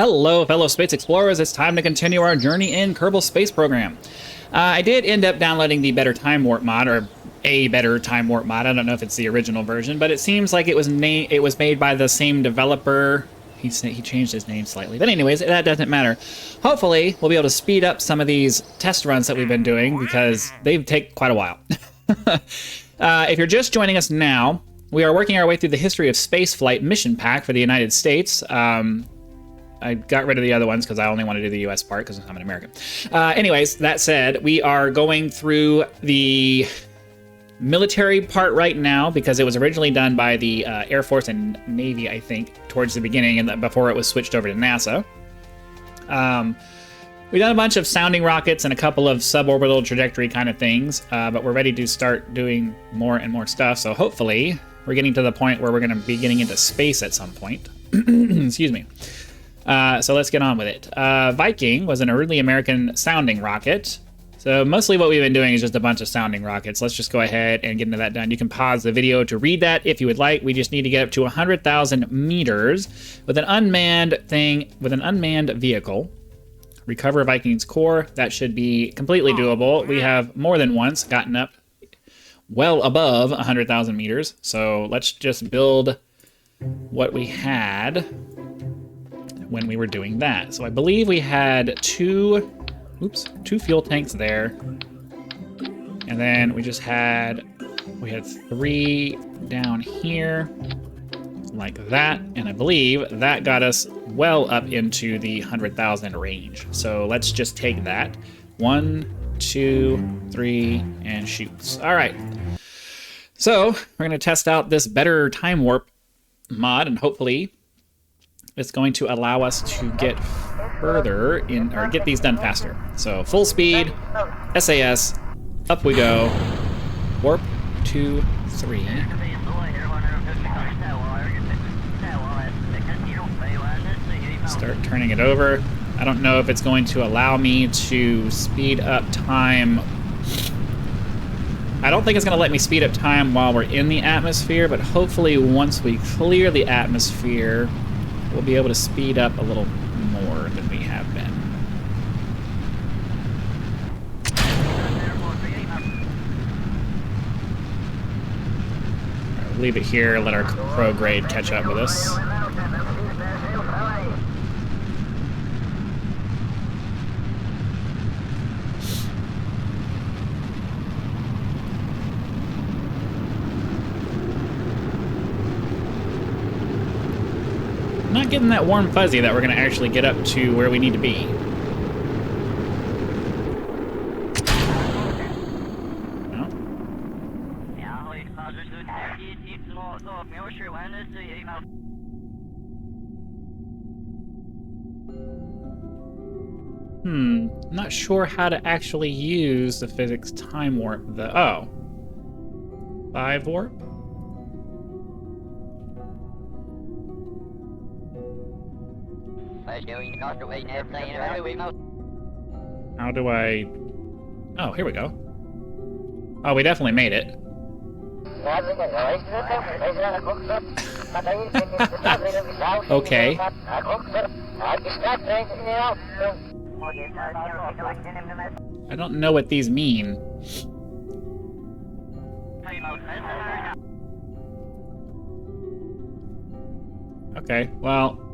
Hello, fellow space explorers. It's time to continue our journey in Kerbal Space Program. I did end up downloading the Better Time Warp mod, or a Better Time Warp mod. I don't know if it's the original version, but it seems like it was made by the same developer. He changed his name slightly. But anyways, that doesn't matter. Hopefully, we'll be able to speed up some of these test runs that we've been doing, because they take quite a while. If you're just joining us now, we are working our way through the history of spaceflight mission pack for the United States. I got rid of the other ones because I only want to do the US part because I'm an American. Anyways, that said, we are going through the military part right now because it was originally done by the Air Force and Navy, I think, towards the beginning and before it was switched over to NASA. We've done a bunch of sounding rockets and a couple of suborbital trajectory kind of things, but we're ready to start doing more and more stuff. So hopefully we're getting to the point where we're going to be getting into space at some point. Excuse me. So let's get on with it. Viking was an early American sounding rocket. So mostly what we've been doing is just a bunch of sounding rockets. Let's just go ahead and get into that done. You can pause the video to read that if you would like. We just need to get up to 100,000 meters with an unmanned vehicle. Recover Viking's core. That should be completely doable. We have more than once gotten up well above 100,000 meters. So let's just build what we had when we were doing that. So I believe we had two fuel tanks there. And then we had 3 down here like that. And I believe that got us well up into the 100,000 range. So let's just take that. 1, 2, 3, and shoots. All right. So we're gonna test out this Better Time Warp mod, and hopefully it's going to allow us to get further in, or get these done faster. So full speed, SAS, up we go. Warp 2, 3. Start turning it over. I don't know if it's going to allow me to speed up time. I don't think it's going to let me speed up time while we're in the atmosphere, but hopefully once we clear the atmosphere, we'll be able to speed up a little more than we have been. Right, we'll leave it here, let our prograde catch up with us. Not getting that warm fuzzy that we're going to actually get up to where we need to be. No. Not sure how to actually use the physics time warp. 5 warp? How do I... Oh, here we go. Oh, we definitely made it. Okay. I don't know what these mean. Okay, well...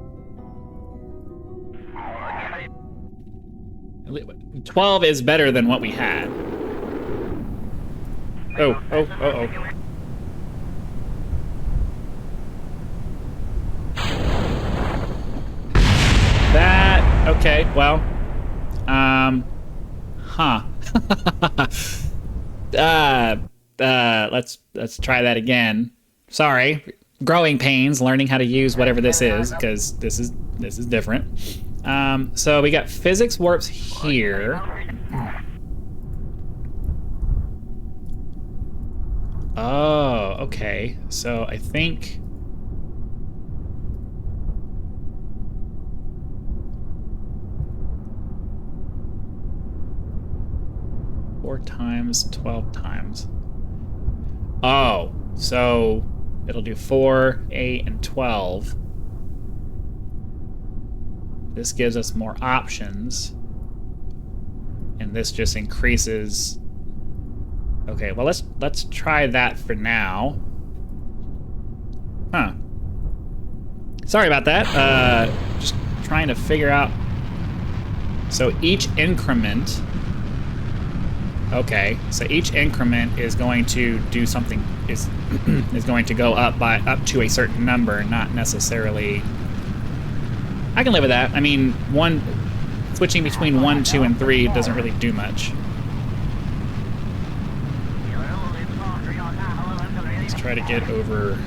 12 is better than what we had. Oh. That, okay, well, let's try that again. Sorry, growing pains, learning how to use whatever this is, because this is different. So we got physics warps here. Oh, okay. So I think... Four times, 12 times. Oh, so it'll do 4, 8, and 12. This gives us more options. And this just increases... Okay, well, let's try that for now. Huh. Sorry about that. Just trying to figure out... So each increment... Okay, so each increment is going to do something... is going to go up to a certain number, not necessarily... I can live with that. I mean, switching between 1, 2, and 3 doesn't really do much. Let's try to get over...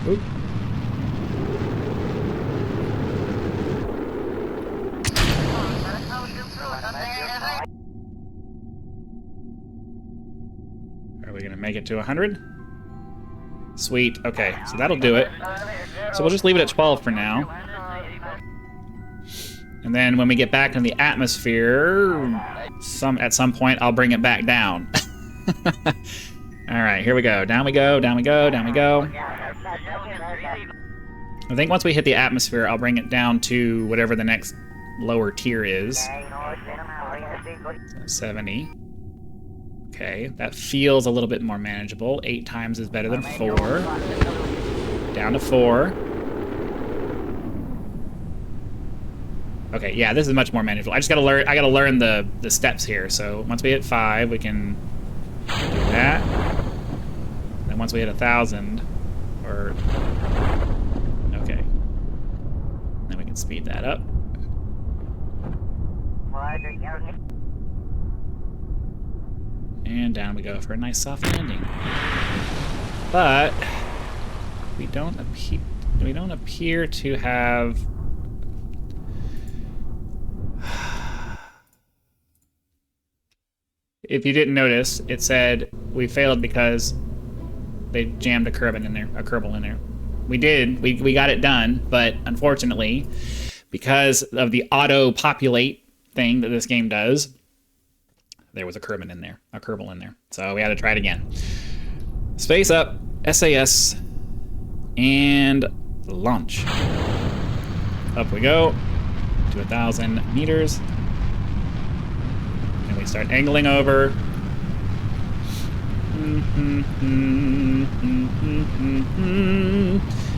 Oop. Are we gonna make it to 100? Sweet. Okay, so that'll do it. So we'll just leave it at 12 for now. And then when we get back in the atmosphere, at some point I'll bring it back down. Alright, here we go. Down we go, down we go, down we go. I think once we hit the atmosphere, I'll bring it down to whatever the next lower tier is. So 70. Okay, that feels a little bit more manageable. 8 times is better than 4. Down to 4. Okay, yeah, this is much more manageable. I gotta learn the steps here. So once we hit 5, we can do that. Then once we hit 1,000, or okay, then we can speed that up. And down we go for a nice soft landing. But we don't appear to have... If you didn't notice, it said we failed because they jammed a Kerbal in there. We did. We got it done, but unfortunately, because of the auto-populate thing that this game does, there was a Kerbal in there. So we had to try it again. Space up, SAS, and launch. Up we go to 1,000 meters. And we start angling over.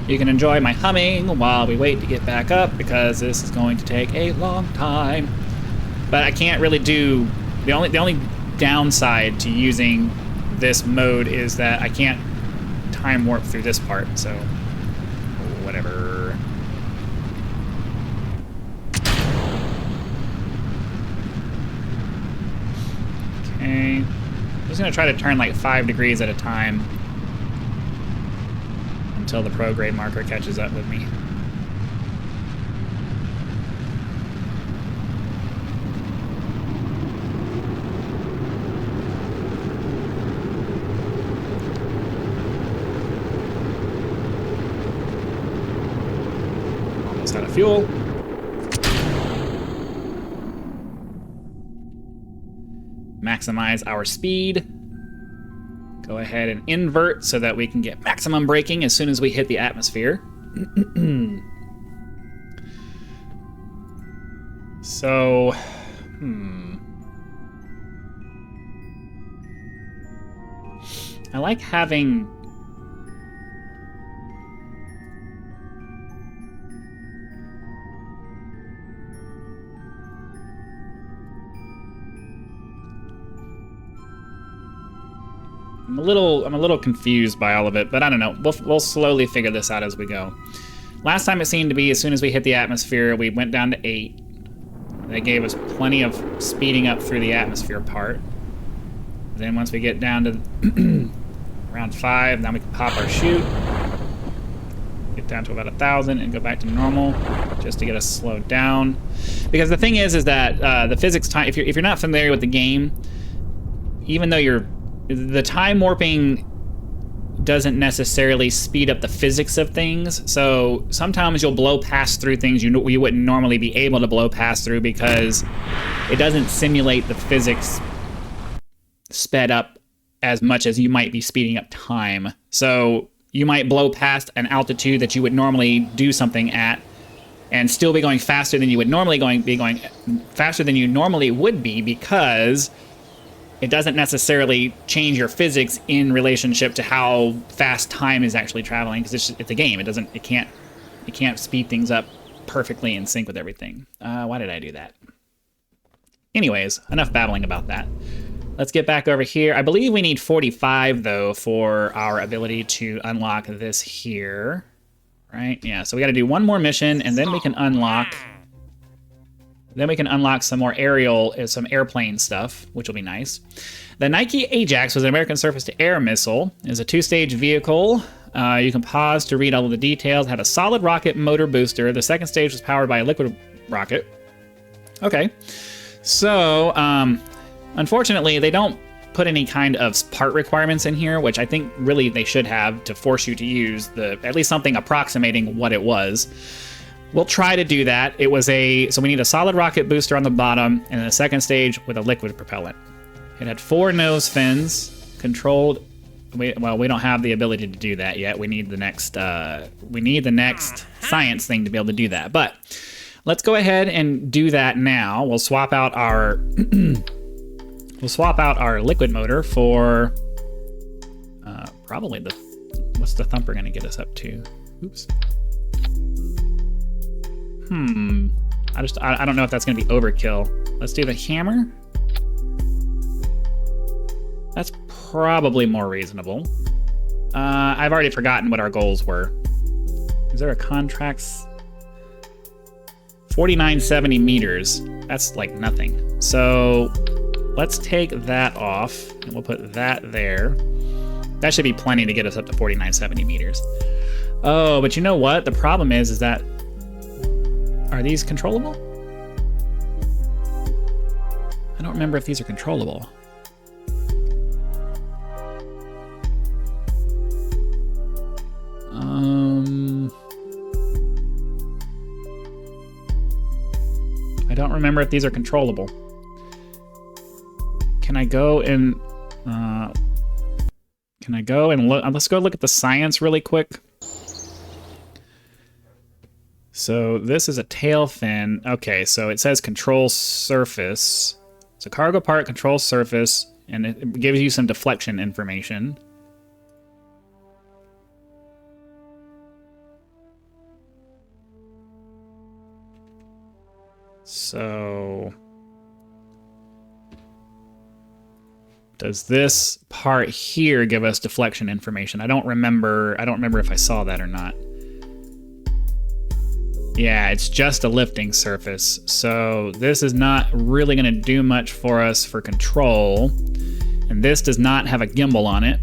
You can enjoy my humming while we wait to get back up, because this is going to take a long time. But I can't really do... The only downside to using this mode is that I can't time warp through this part, so whatever. Okay. I'm just gonna try to turn like 5 degrees at a time until the prograde marker catches up with me. Almost out of fuel. Maximize our speed. Go ahead and invert so that we can get maximum braking as soon as we hit the atmosphere. So, I like having... I'm a little confused by all of it, but I don't know. We'll slowly figure this out as we go. Last time it seemed to be as soon as we hit the atmosphere, we went down to 8. That gave us plenty of speeding up through the atmosphere part. Then once we get down to around 5, then we can pop our chute, get down to about 1,000, and go back to normal, just to get us slowed down. Because the thing is that the physics time, if you're not familiar with the game, even though the time warping doesn't necessarily speed up the physics of things. So sometimes you'll blow past through things you wouldn't normally be able to blow past through because it doesn't simulate the physics sped up as much as you might be speeding up time. So you might blow past an altitude that you would normally do something at and still be going faster than you would normally be faster than you normally would be, because it doesn't necessarily change your physics in relationship to how fast time is actually traveling, because it's a game. It can't speed things up perfectly in sync with everything. Why did I do that? Anyways, enough babbling about that. Let's get back over here. I believe we need 45 though for our ability to unlock this here, right? Yeah, so we got to do one more mission, and then we can unlock. Then we can unlock some more some airplane stuff, which will be nice. The Nike Ajax was an American surface-to-air missile. It's a 2-stage vehicle. You can pause to read all of the details. Had a solid rocket motor booster. The second stage was powered by a liquid rocket. Okay. So, unfortunately, they don't put any kind of part requirements in here, which I think really they should have to force you to use at least something approximating what it was. We'll try to do that. So we need a solid rocket booster on the bottom, and then a second stage with a liquid propellant. It had 4 nose fins, controlled. We don't have the ability to do that yet. We need the next science thing to be able to do that. But let's go ahead and do that now. We'll swap out our liquid motor for probably what's the thumper going to get us up to? Oops. I don't know if that's going to be overkill. Let's do the hammer. That's probably more reasonable. I've already forgotten what our goals were. Is there a contracts? 4970 meters. That's like nothing. So let's take that off, and we'll put that there. That should be plenty to get us up to 4970 meters. Oh, but you know what? The problem is that are these controllable? I don't remember if these are controllable. I don't remember if these are controllable. Can I go and look? Let's go look at the science really quick. So this is a tail fin. Okay, so it says control surface. It's a cargo part, control surface, and it gives you some deflection information. So does this part here give us deflection information? I don't remember if I saw that or not. Yeah, it's just a lifting surface. So this is not really going to do much for us for control. And this does not have a gimbal on it.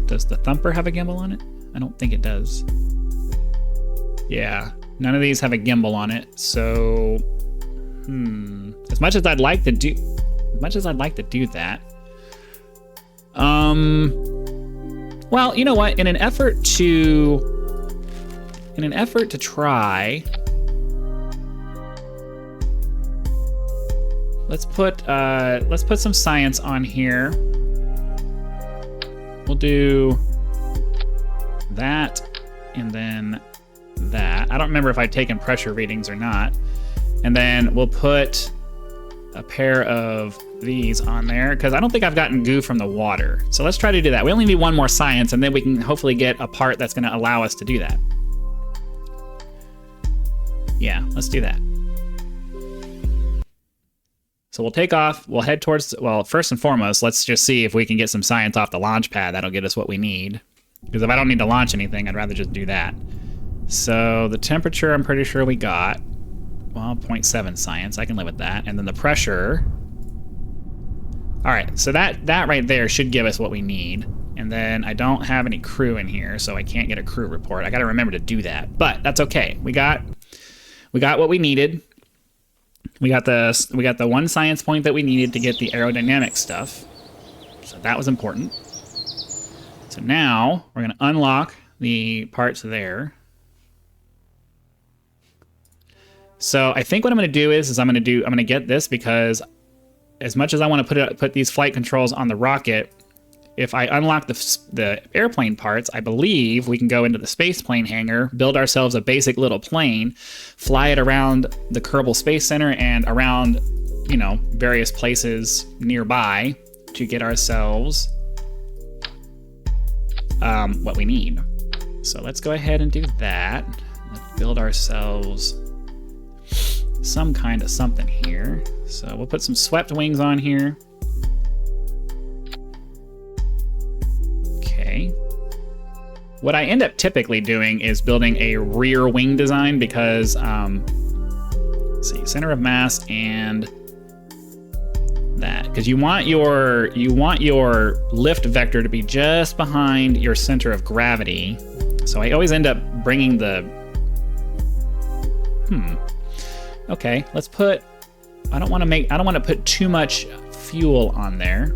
Does the thumper have a gimbal on it? I don't think it does. Yeah, none of these have a gimbal on it. So, as much as I'd like to do that. Well, you know what? In an effort to try, let's put some science on here. We'll do that and then that. I don't remember if I'd taken pressure readings or not. And then we'll put a pair of these on there because I don't think I've gotten goo from the water. So let's try to do that. We only need one more science, and then we can hopefully get a part that's going to allow us to do that. Yeah, let's do that. So we'll take off. We'll head towards, well, first and foremost, let's just see if we can get some science off the launch pad. That'll get us what we need. Because if I don't need to launch anything, I'd rather just do that. So the temperature, I'm pretty sure we got. Well, 0.7 science. I can live with that. And then the pressure. All right, so that right there should give us what we need. And then I don't have any crew in here, so I can't get a crew report. I got to remember to do that, but that's okay. We got what we needed. We got the one science point that we needed to get the aerodynamic stuff. So that was important. So So now we're going to unlock the parts there. So I think what I'm going to do is I'm going to get this, because as much as I want to put these flight controls on the rocket, if I unlock the airplane parts, I believe we can go into the space plane hangar, build ourselves a basic little plane, fly it around the Kerbal Space Center and around, you know, various places nearby to get ourselves what we need. So let's go ahead and do that. Let's build ourselves some kind of something here. So we'll put some swept wings on here. Okay. What I end up typically doing is building a rear wing design, because let's see, center of mass and that, because you want your lift vector to be just behind your center of gravity. So I always end up bringing the okay, let's put, I don't want to put too much fuel on there.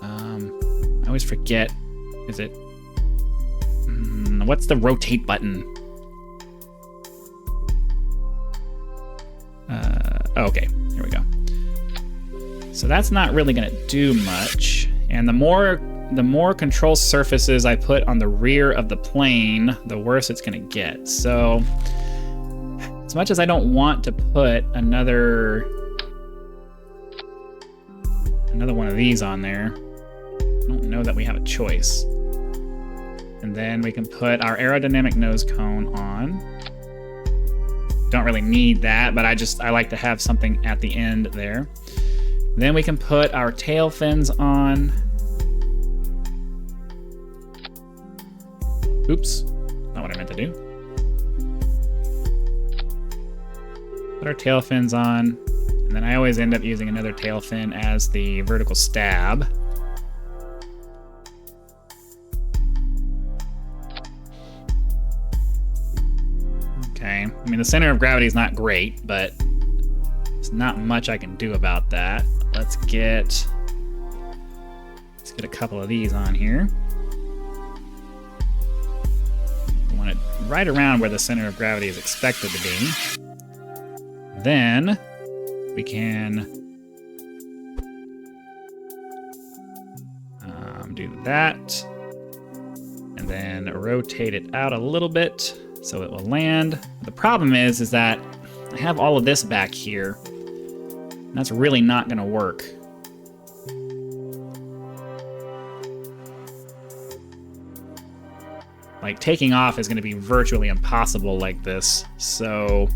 I always forget, is it, what's the rotate button? Okay, here we go. So that's not really gonna do much. And the more control surfaces I put on the rear of the plane, the worse it's gonna get. So as much as I don't want to put another one of these on there, I don't know that we have a choice. And then we can put our aerodynamic nose cone on. Don't really need that, but I like to have something at the end there. Then we can put our tail fins on. Oops, not what I meant to do. Put our tail fins on, and then I always end up using another tail fin as the vertical stab. Okay, I mean the center of gravity is not great, but there's not much I can do about that. Let's get a couple of these on here. I want it right around where the center of gravity is expected to be. Then we can do that, and then rotate it out a little bit so it will land. The problem is that I have all of this back here, and that's really not going to work. Like, taking off is going to be virtually impossible like this, so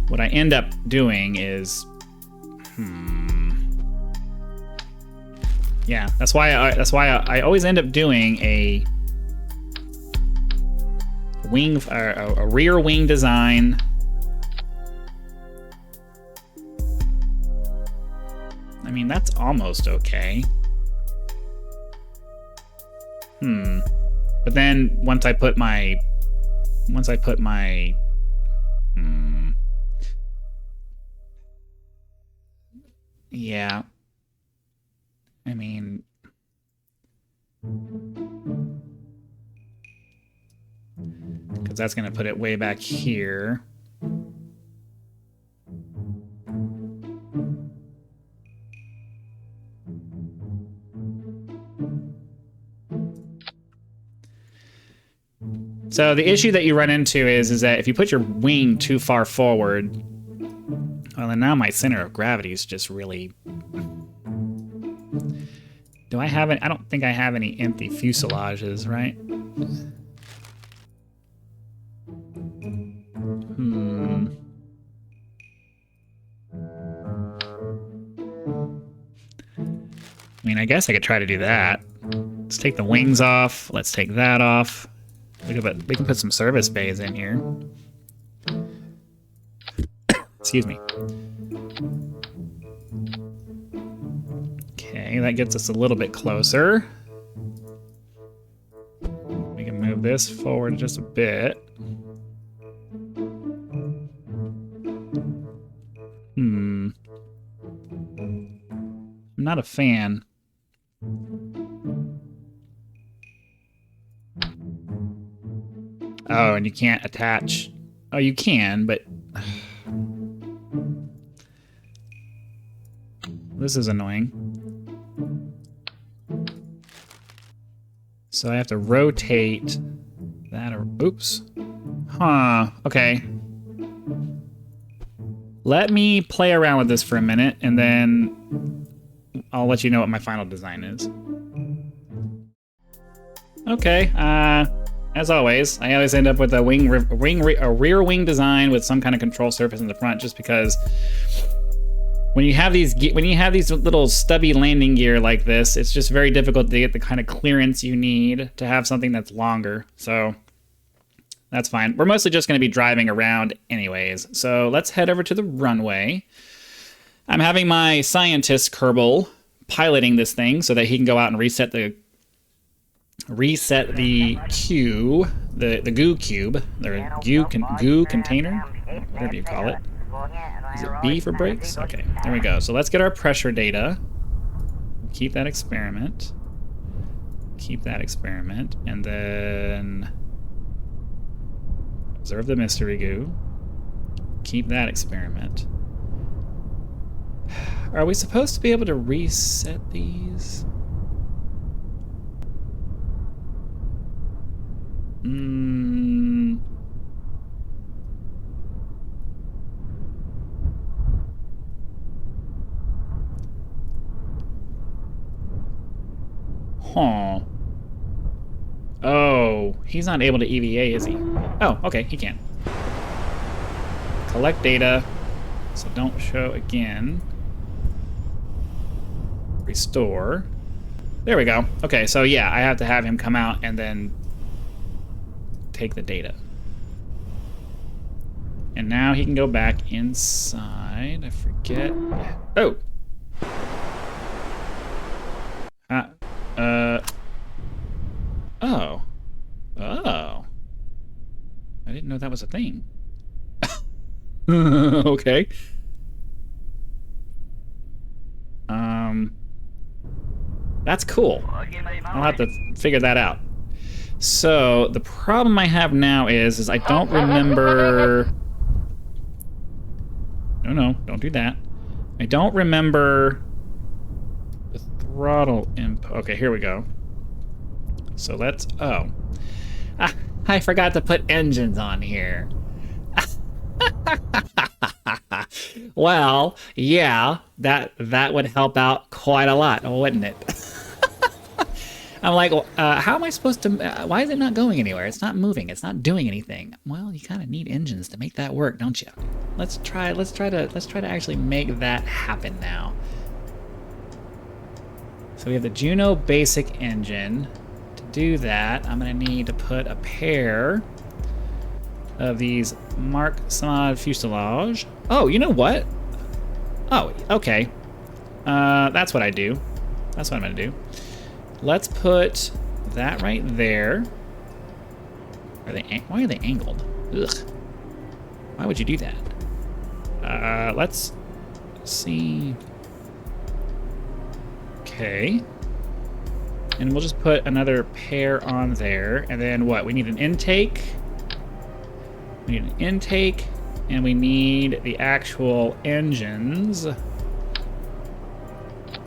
what I end up doing is, yeah, that's why I always end up doing a wing, a rear wing design. I mean, that's almost okay. But then once I put my yeah, I mean, because that's going to put it way back here. So the issue that you run into is that if you put your wing too far forward, well, then now my center of gravity is just really... Do I have it? I don't think I have any empty fuselages, right? I mean, I guess I could try to do that. Let's take the wings off. Let's take that off. We can put some service bays in here. Excuse me. Okay, that gets us a little bit closer. We can move this forward just a bit. I'm not a fan. Oh, and you can't attach. Oh, you can, but this is annoying. So I have to rotate that. Oops. Huh. Okay. Let me play around with this for a minute, and then I'll let you know what my final design is. Okay. As always, I always end up with a rear wing design with some kind of control surface in the front, just because when you have these little stubby landing gear like this, it's just very difficult to get the kind of clearance you need to have something that's longer. So that's fine. We're mostly just going to be driving around anyways. So let's head over to the runway. I'm having my scientist Kerbal piloting this thing so that he can go out and reset the cube, the goo cube, the goo container, whatever you call it. Is it B for brakes? Okay, there we go. So let's get our pressure data. Keep that experiment. Keep that experiment, and then observe the mystery goo. Keep that experiment. Are we supposed to be able to reset these? Huh. Oh, he's not able to EVA, is he? Oh, okay, he can. Collect data, so don't show again. Restore. There we go. Okay, so yeah, I have to have him come out and then take the data. And now he can go back inside. I forget. Oh! Oh. Oh. I didn't know that was a thing. Okay. That's cool. I'll have to figure that out. So the problem I have now is I don't remember. No, don't do that. I don't remember the throttle input. Okay, here we go. So let's. Oh, I forgot to put engines on here. Well, yeah, that would help out quite a lot, wouldn't it? I'm like, how am I supposed to? Why is it not going anywhere? It's not moving. It's not doing anything. Well, you kind of need engines to make that work, don't you? Let's try to actually make that happen now. So we have the Juno basic engine. To do that, I'm gonna need to put a pair of these Mark Samad fuselage. Oh, you know what? Oh, okay. That's what I do. That's what I'm gonna do. Let's put that right there. Why are they angled? Ugh. Why would you do that? Let's see. Okay. And we'll just put another pair on there. And then what? We need an intake. We need an intake. And we need the actual engines.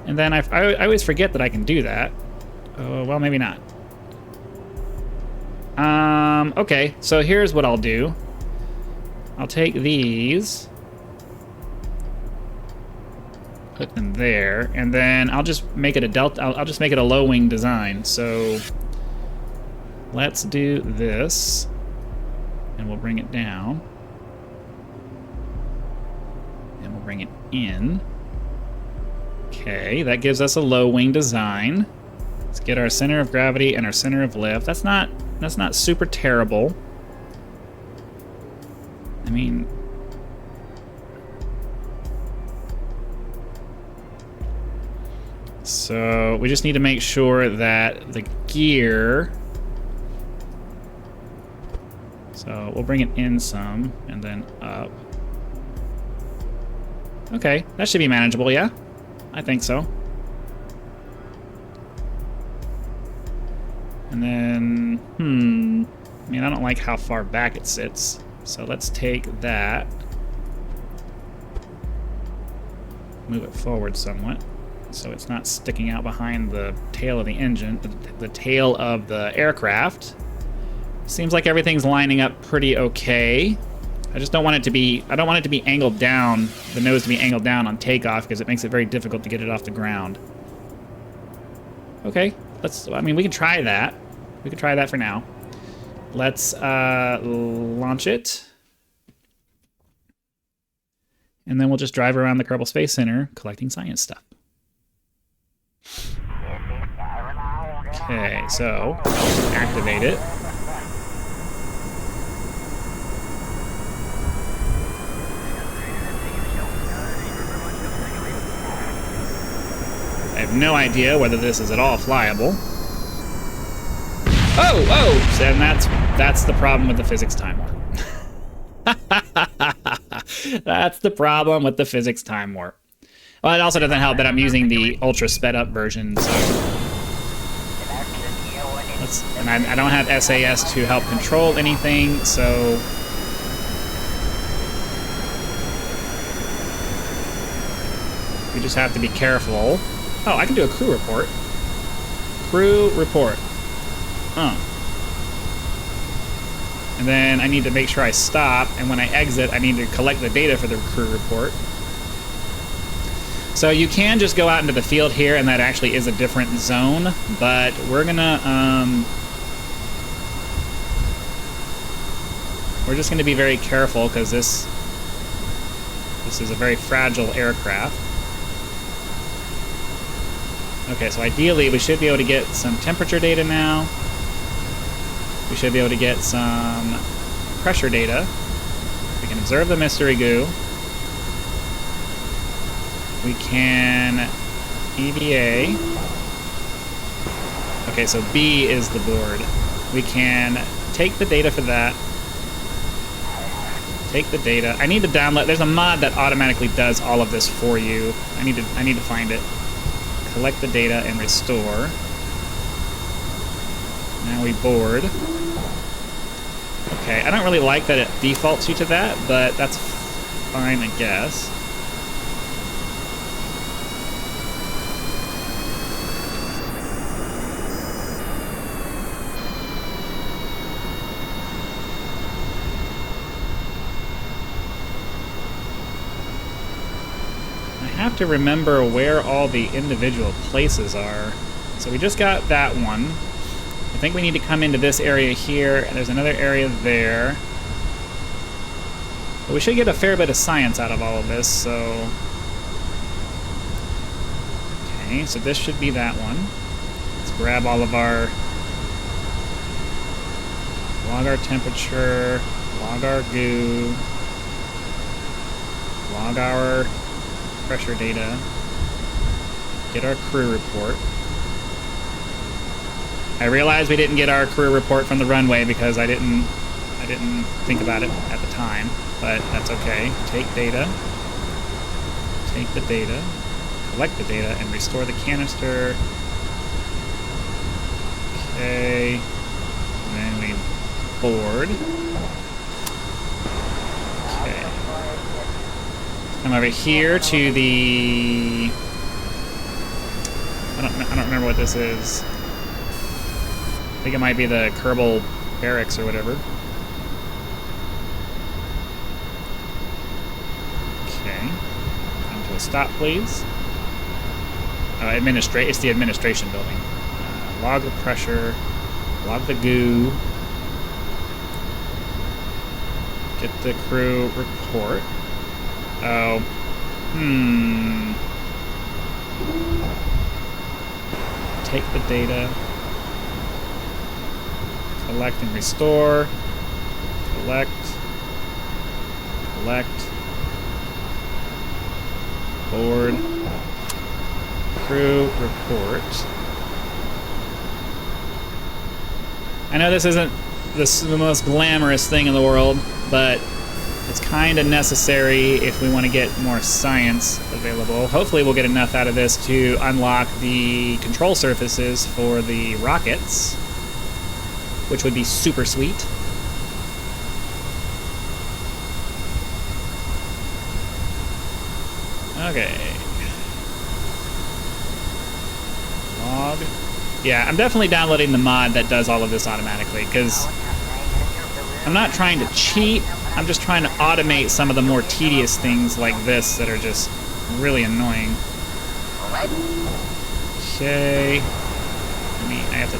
And then I always forget that I can do that. Well, maybe not. Okay, so here's what I'll do. I'll take these, put them there, and then I'll just make it a delta. I'll just make it a low wing design. So let's do this, and we'll bring it down, and we'll bring it in. Okay, that gives us a low wing design. Let's get our center of gravity and our center of lift. That's not super terrible. I mean, so we just need to make sure that the gear. So we'll bring it in some and then up. Okay, that should be manageable, yeah? I think so. And then, I mean, I don't like how far back it sits. So let's take that. Move it forward somewhat, so it's not sticking out behind the tail of the engine, the tail of the aircraft. Seems like everything's lining up pretty okay. I just don't want it to be, I don't want it to be angled down, the nose to be angled down on takeoff, because it makes it very difficult to get it off the ground. Okay, I mean, we can try that. We can try that for now. Let's launch it. And then we'll just drive around the Kerbal Space Center collecting science stuff. Okay, so activate it. I have no idea whether this is at all flyable. Oh! And that's the problem with the physics time warp. That's the problem with the physics time warp. Well, it also doesn't help that I'm using the ultra sped up version, so... and I don't have SAS to help control anything, so... we just have to be careful. Oh, I can do a crew report. Crew report. And then I need to make sure I stop, and when I exit, I need to collect the data for the crew report. So you can just go out into the field here, and that actually is a different zone, but we're just gonna be very careful, because this is a very fragile aircraft. Okay, so ideally we should be able to get some temperature data now. We should be able to get some pressure data. We can observe the mystery goo. We can EVA. Okay, so B is the board. We can take the data for that. Take the data. I need to download. There's a mod that automatically does all of this for you. I need to find it. Collect the data and restore. Now we board. Okay, I don't really like that it defaults you to that, but that's fine, I guess. I have to remember where all the individual places are. So we just got that one. I think we need to come into this area here, and there's another area there. But we should get a fair bit of science out of all of this, so... okay, so this should be that one. Let's grab all of our... log our temperature, log our goo, log our pressure data, get our crew report. I realize we didn't get our crew report from the runway because I didn't think about it at the time, but that's okay. Take data, take the data, collect the data, and restore the canister. Okay, and then we board. Okay. Come over here to the... I don't remember what this is. I think it might be the Kerbal barracks or whatever. Okay. Come to a stop, please. It's the administration building. Log the pressure. Log the goo. Get the crew report. Oh. Take the data. Collect and restore. Collect. Board. Crew report. I know this isn't the most glamorous thing in the world, but it's kind of necessary if we want to get more science available. Hopefully we'll get enough out of this to unlock the control surfaces for the rockets. which would be super sweet. Okay. Log. Yeah, I'm definitely downloading the mod that does all of this automatically, because I'm not trying to cheat, I'm just trying to automate some of the more tedious things like this that are just really annoying. Okay. I have to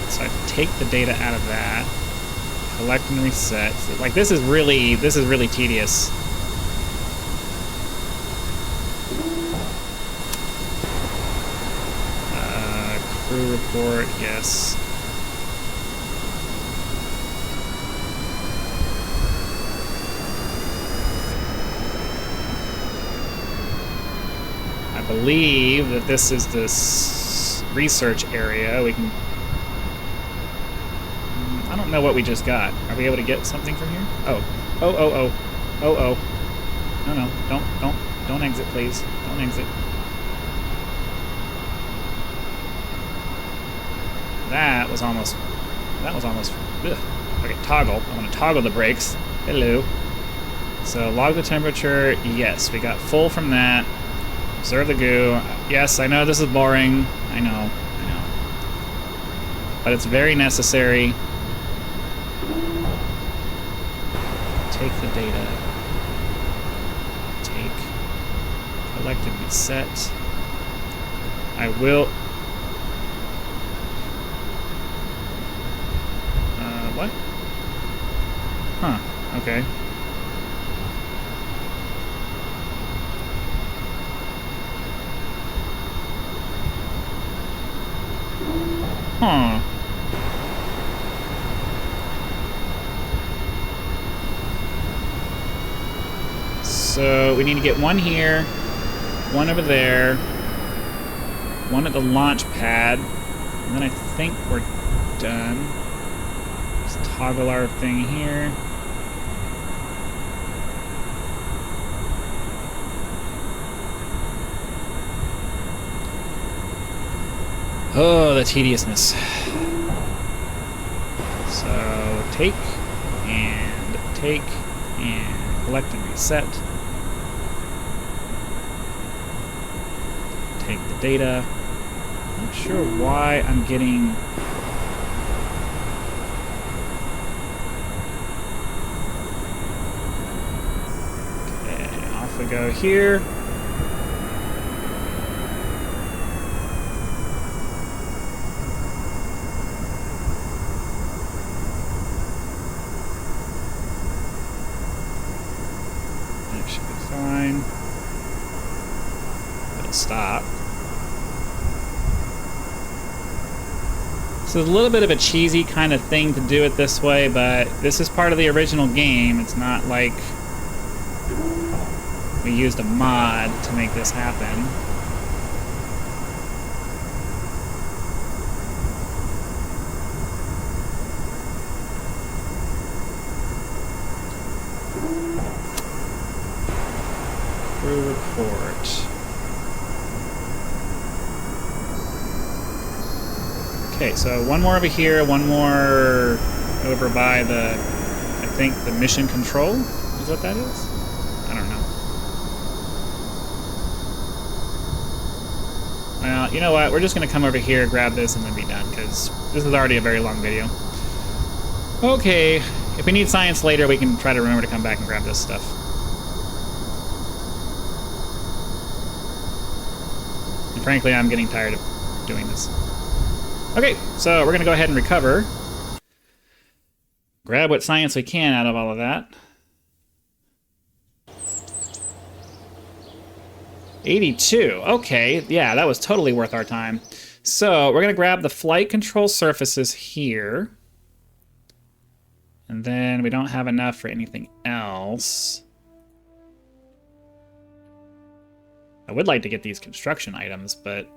take the data out of that. Collect and reset. Like, this is really tedious. Crew report, yes. I believe that this is this research area. We can... I don't know what we just got. Are we able to get something from here? Oh. Oh. No. Don't exit, please. Don't exit. That was almost, ugh. Okay, toggle. I want to toggle the brakes. Hello. So, log the temperature. Yes, we got full from that. Observe the goo. Yes, I know this is boring. I know. But it's very necessary. Take the data. Collect and reset. I will... what? Huh, okay. Huh. So we need to get one here, one over there, one at the launch pad, and then I think we're done. Just toggle our thing here. Oh, the tediousness. So take and collect and reset. Take the data. I'm not sure why I'm getting... Okay, off we go here. That should be fine. It'll stop. This is a little bit of a cheesy kind of thing to do it this way, but this is part of the original game. It's not like we used a mod to make this happen. Crew report. Okay, so one more over here, one more over by the, I think, the mission control is what that is? I don't know. Well, you know what? We're just going to come over here, grab this, and then be done, because this is already a very long video. Okay, if we need science later, we can try to remember to come back and grab this stuff. And frankly, I'm getting tired of doing this. Okay, so we're going to go ahead and recover. Grab what science we can out of all of that. 82. Okay, yeah, that was totally worth our time. So we're going to grab the flight control surfaces here. And then we don't have enough for anything else. I would like to get these construction items, but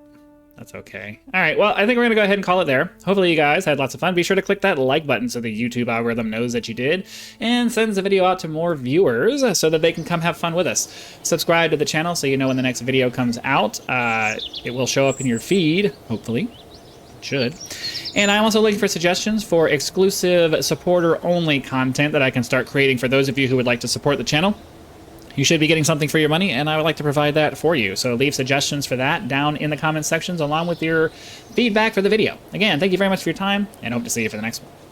that's okay. All right, well, I think we're going to go ahead and call it there. Hopefully you guys had lots of fun. Be sure to click that like button so the YouTube algorithm knows that you did and sends the video out to more viewers so that they can come have fun with us. Subscribe to the channel so you know when the next video comes out. It will show up in your feed, hopefully. should. And I'm also looking for suggestions for exclusive supporter-only content that I can start creating for those of you who would like to support the channel. You should be getting something for your money, and I would like to provide that for you. So leave suggestions for that down in the comment sections along with your feedback for the video. Again, thank you very much for your time, and hope to see you for the next one.